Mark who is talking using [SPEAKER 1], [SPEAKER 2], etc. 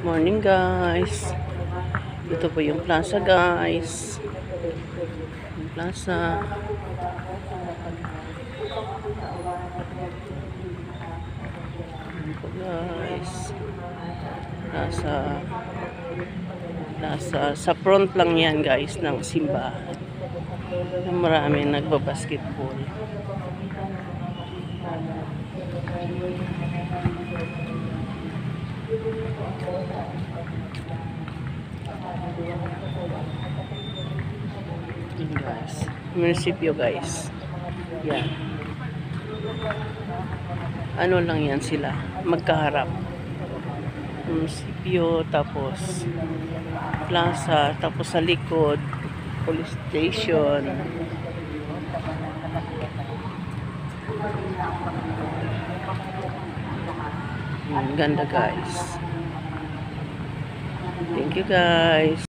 [SPEAKER 1] Morning guys. Ito po yung plaza guys. Yung plaza. Yan po guys. Plaza. Sa front lang yan guys ng simbahan. Marami nagbabasketball. Yan guys. Munisipyo guys. Yan. Ano lang yan sila. Magkaharap. Munisipyo, tapos plaza, tapos sa likod police station. Ganda guys. Thank you guys.